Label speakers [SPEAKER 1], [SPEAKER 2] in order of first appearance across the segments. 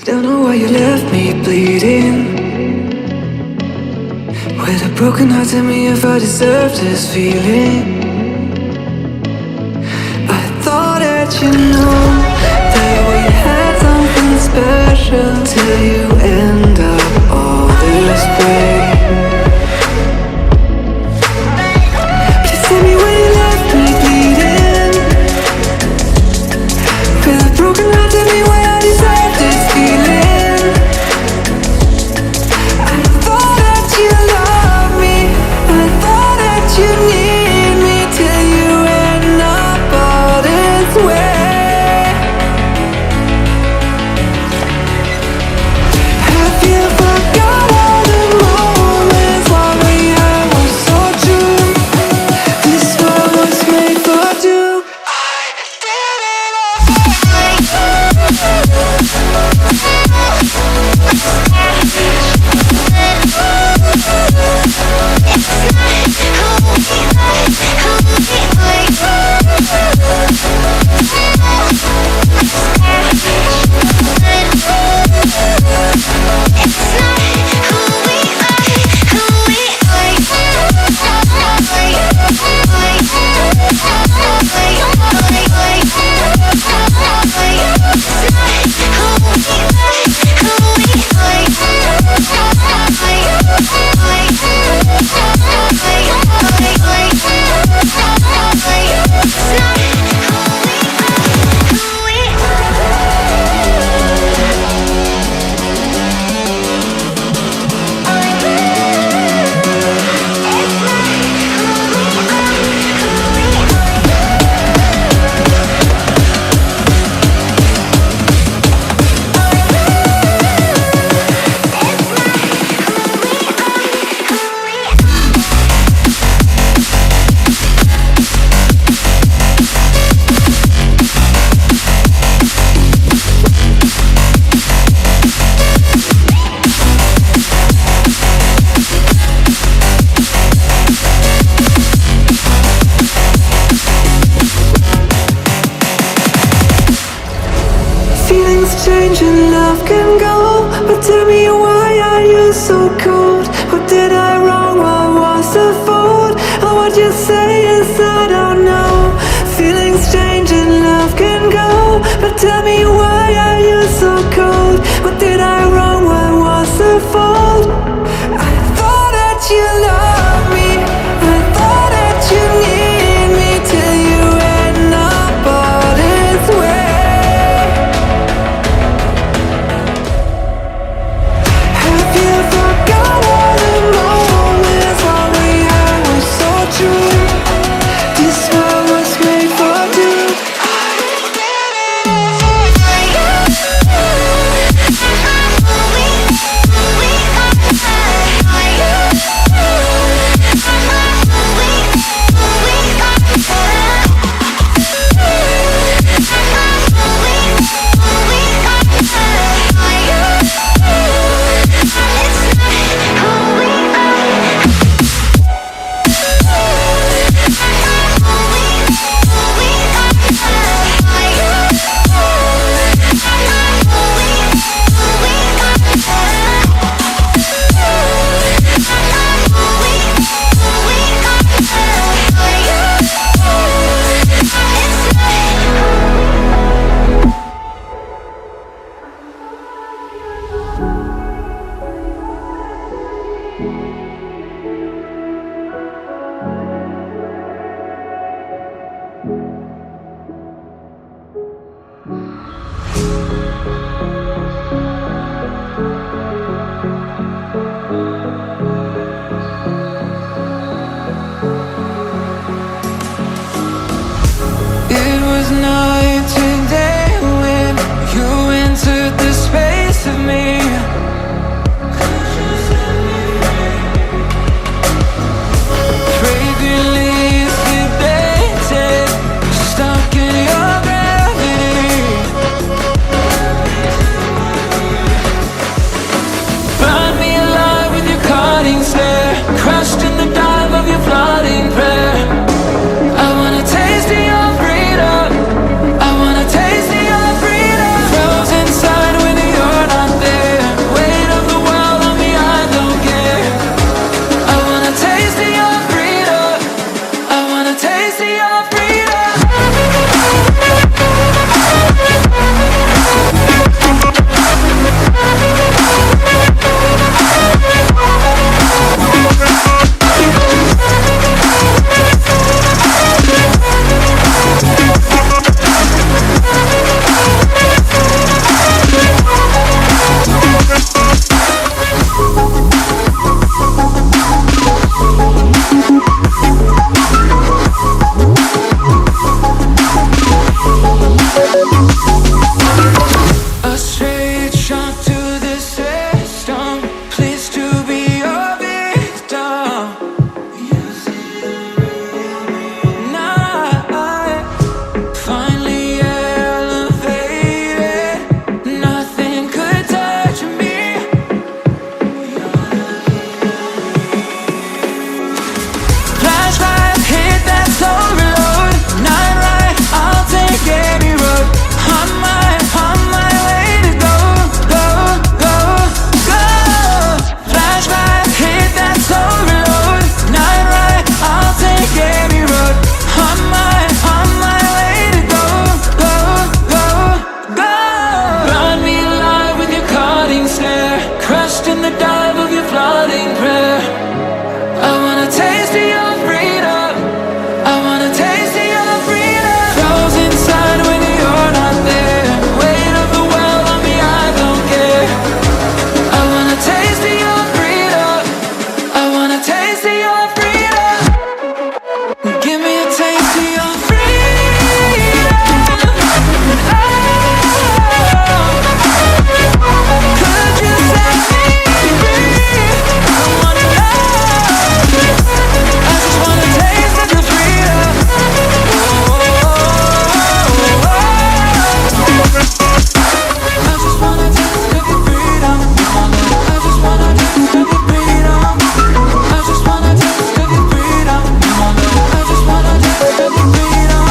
[SPEAKER 1] Don't know why you left me bleeding. With a broken heart, tell me if I deserve this feeling. I thought that you know that we had something special till you end up all this way. Please tell me why you left me bleeding. With a broken heart, tell me why I deserve this feeling. I thought that you loved me, I thought that you need me till you end up all this way. Have you forgot all the moments while we had was so true? This world was made for two. I did it change and love can go, but tell me why are you so cold? What did I wrong? What was the fault? Or what you say is I don't know. Feelings change and love can go, but tell me why are you so cold? What did I wrong? What was the fault? I thought that you loved me, I thought that you need me till you end up all this way. in the dive of your flooding prayer. I wanna taste of your freedom. I wanna taste of your freedom. Froze inside when you're not there. Weight of the world on me, I don't care. I wanna taste of your freedom. I wanna taste of your freedom. Give me a taste of your freedom. Could you set me free? I wanna know. I just wanna taste of your freedom. I just wanna taste of your freedom. I just wanna taste of your freedom. I just wanna taste of your freedom. I just wanna taste of your freedom.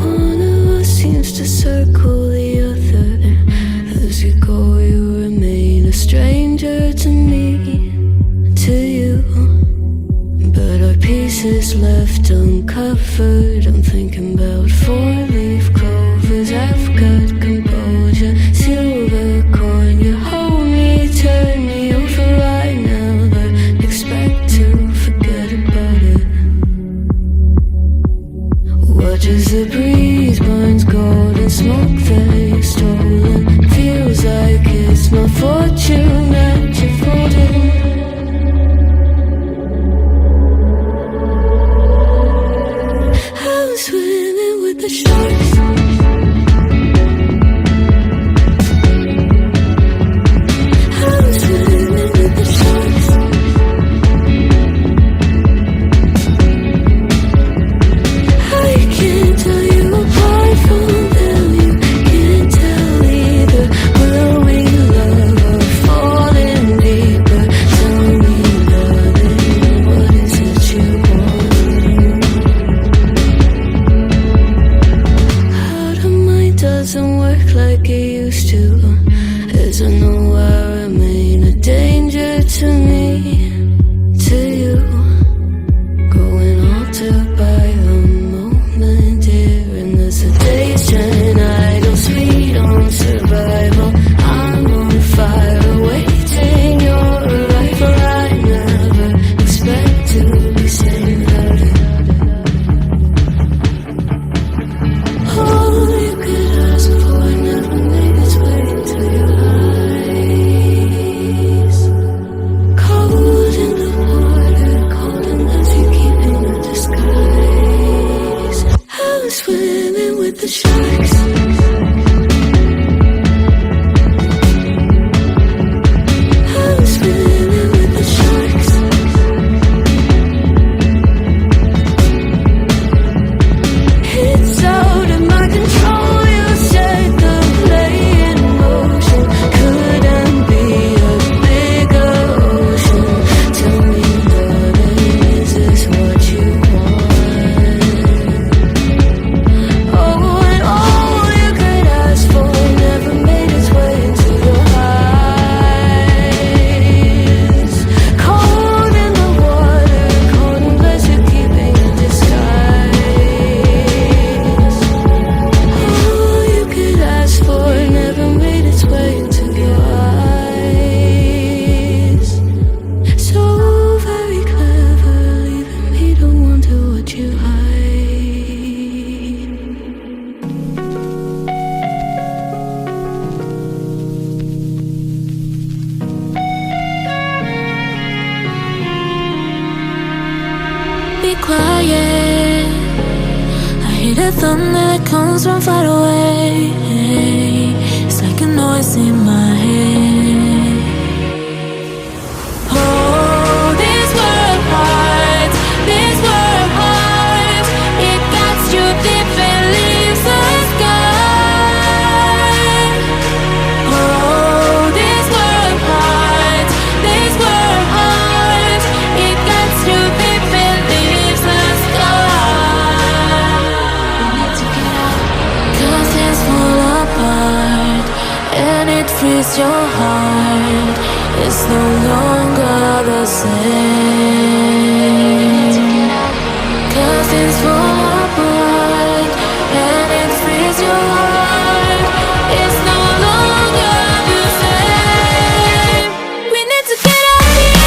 [SPEAKER 1] One of us seems to circle the other. As you go, you remain a stranger to me, to you. But our pieces left uncovered. I'm thinking about four-leaf clovers. I've got composure, silver coin. You hold me, turn me over right now, but expect to forget about it. Watches the breeze, burns gold and smoke that you've stolen. Feels like it's my fortune that you're folding. I'm swimming with the sharks. I'm swimming with the sharks. I can't tell you apart from them. You can't tell either. Will we love or falling deeper? Tell me, darling, what is it you want? Out of mind doesn't work like it used to. As I know I remain a danger to me, to you. Going altered by the moment, dear. And as the days shine, I go sweet on survival. I'm on fire, waiting your arrival. I never expect to be saved without it. All you could ask for never made its way into your eyes. Cold in the water, cold unless you keep in a disguise. I'm swimming with the sharks. I'm swimming with the sharks. It's out of my control. You set the play in motion. Couldn't be a bigger ocean. Tell me, darling, is this what you want? Oh, and all you could ask for never made its way into your eyes. Cold in the water, cold unless you're keeping a disguise. All you could ask for never made its way into your eyes. So very clever, leaving me to wonder what you hide. Be quiet. I hear the thunder that comes from far away. It's like a noise in my head. Oh, this world hides, this world hides. It got you deep and leaves the sky. Oh, this world hides, this world hides. It got you deep and leaves the frees your heart. It's no longer the same. 'Cause things fall apart and it frees your heart. It's no longer the same. We need to get out here.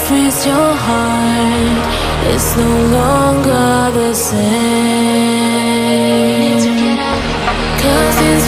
[SPEAKER 1] Frees your heart. It's no longer the same. 'Cause it's